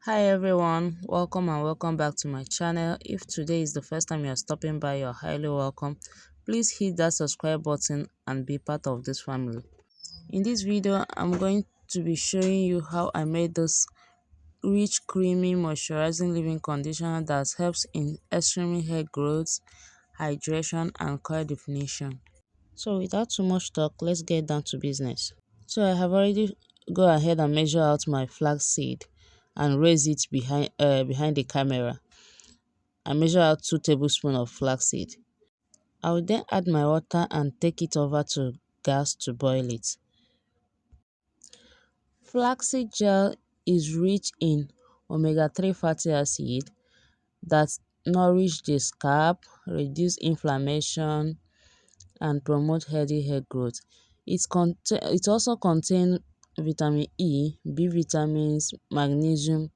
Hi everyone, welcome and welcome back to my channel. If today is the first time you're stopping by, you're highly welcome. Please hit that subscribe button and be part of this family. In this video, I'm going to be showing you how I made this rich, creamy, moisturizing leave-in conditioner that helps in extreme hair growth, hydration, and coil definition. So without too much talk, let's get down to business. So I have already go ahead and measure out my flaxseed and raise it behind the camera. I measure out 2 tablespoons of flaxseed. I will then add my water and take it over to gas to boil it. Flaxseed gel is rich in omega-3 fatty acid that nourish the scalp, reduce inflammation, and promote healthy hair growth. It also contains vitamin E, B vitamins, magnesium,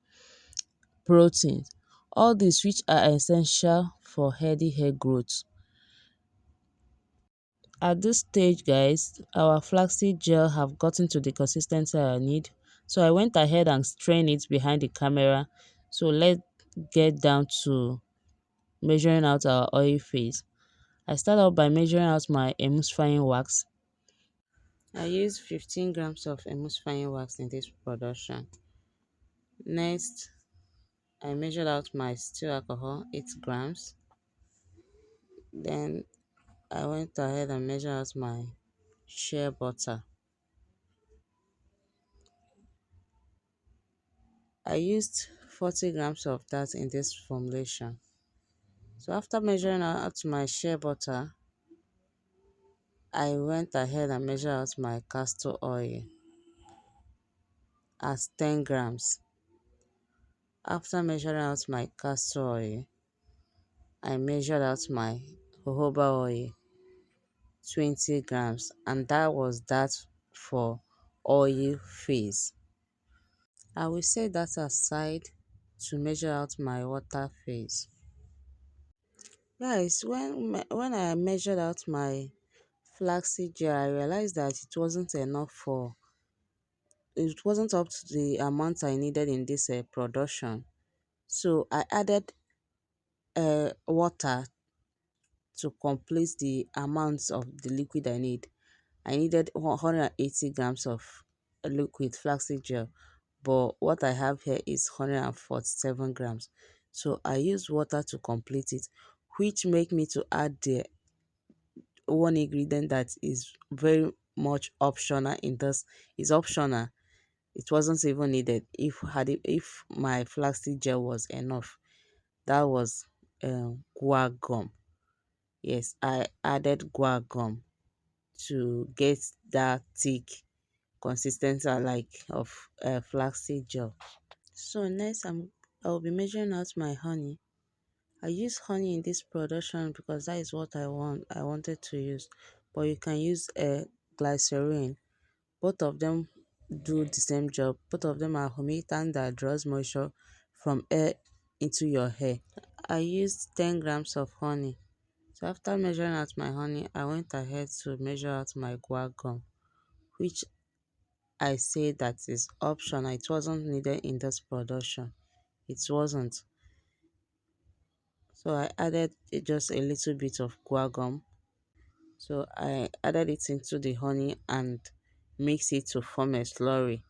proteins, all these which are essential for healthy hair growth. At this stage, guys, our flaxseed gel have gotten to the consistency I need. So I went ahead and strained it behind the camera. So let's get down to measuring out our oil phase. I start out by measuring out my emulsifying wax. I use 15 grams of emulsifying wax in this production. Next, I measured out my still alcohol, 8 grams. Then I went ahead and measured out my shea butter. I used 40 grams of that in this formulation. So after measuring out my shea butter, I went ahead and measured out my castor oil as 10 grams. After measuring out my castor oil, I measured out my jojoba oil, 20 grams, and that was that for oil phase. I will set that aside to measure out my water phase. Guys, when I measured out my flaxseed gel, I realized that it wasn't up to the amount I needed in this production. So I added water to complete the amounts of the liquid I need. I needed 180 grams of liquid flaxseed gel, but what I have here is 147 grams. So I used water to complete it, which make me to add the one ingredient that is very much optional in this. Is optional. It wasn't even needed if my flaxseed gel was enough. That was guar gum. Yes, I added guar gum to get that thick consistency like of flaxseed gel. So next I'll be measuring out my honey. I use honey in this production because that is what I wanted to use, but you can use a glycerin. Both of them do the same job. Both of them are humectant that draws moisture from air into your hair. I used 10 grams of honey. So after measuring out my honey, I went ahead to measure out my guar gum, which I say that is optional. It wasn't needed in this production. It wasn't. So I added just a little bit of guar gum. So I added it into the honey and mix it to form a slurry.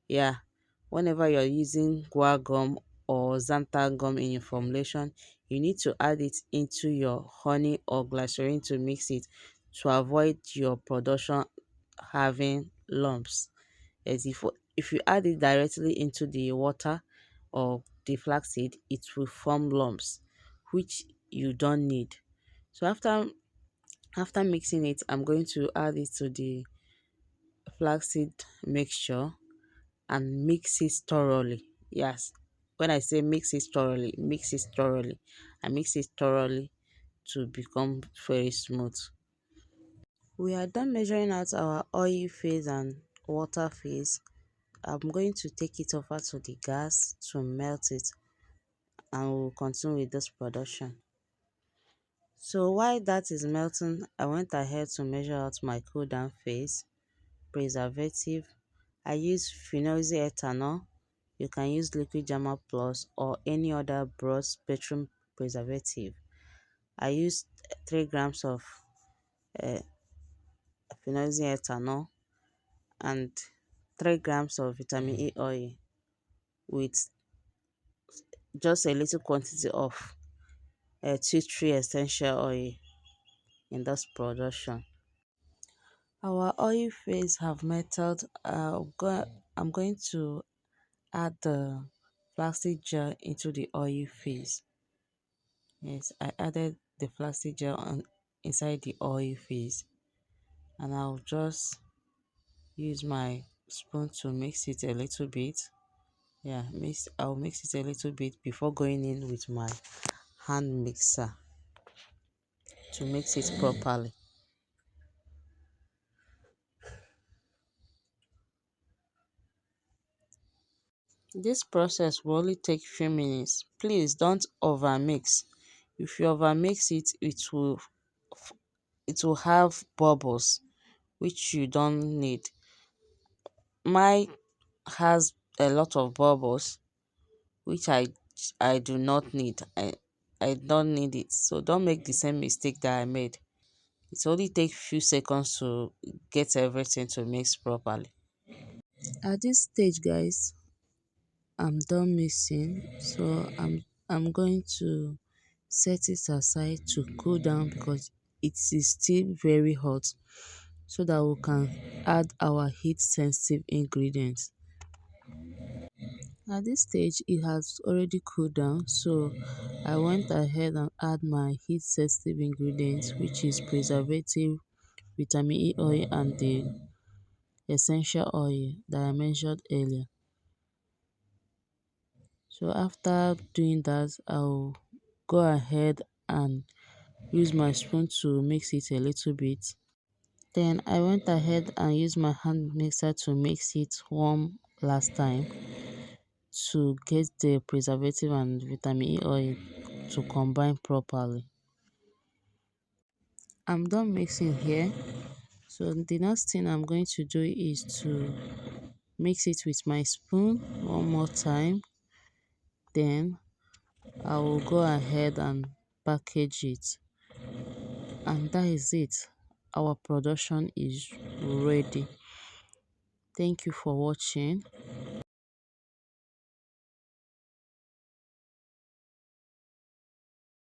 Yeah, whenever you're using guar gum or xanthan gum in your formulation, you need to add it into your honey or glycerin to mix it to avoid your production having lumps. As if you add it directly into the water or the flaxseed, it will form lumps, which you don't need. So after mixing it, I'm going to add it to the flaxseed mixture and mix it thoroughly. Yes, when I say mix it thoroughly, mix it thoroughly. I mix it thoroughly to become very smooth. We are done measuring out our oil phase and water phase. I'm going to take it over to the gas to melt it, and we'll continue with this production. So while that is melting, I went ahead to measure out my cool down phase, preservative. I use phenolic ethanol, You can use liquid Jama Plus or any other broad spectrum preservative. I used 3 grams of uh, phenolzine ethanol and 3 grams of vitamin E oil with just a little quantity of tea tree essential oil in this production. Our oil phase have melted. I'm going to add the flaxseed gel into the oil phase. Yes, I added the flaxseed gel inside the oil phase, and I'll just use my spoon to mix it a little bit. Yeah, I'll mix it a little bit before going in with my hand mixer to mix it properly. This process will only take few minutes. Please don't over mix. If you over mix it, it will have bubbles which you don't need. Mine has a lot of bubbles which I do not need. I don't need it. So don't make the same mistake that I made. It only takes few seconds to get everything to mix properly. At this stage, guys, I'm done mixing, so I'm going to set it aside to cool down because it is still very hot, so that we can add our heat sensitive ingredients. At this stage it has already cooled down, so I went ahead and add my heat sensitive ingredients, which is preservative, vitamin E oil and the essential oil that I mentioned earlier. So after doing that, I'll go ahead and use my spoon to mix it a little bit. Then I went ahead and used my hand mixer to mix it warm last time to get the preservative and vitamin E oil to combine properly. I'm done mixing here. So the next thing I'm going to do is to mix it with my spoon one more time. Then I will go ahead and package it. And that is it. Our production is ready. Thank you for watching.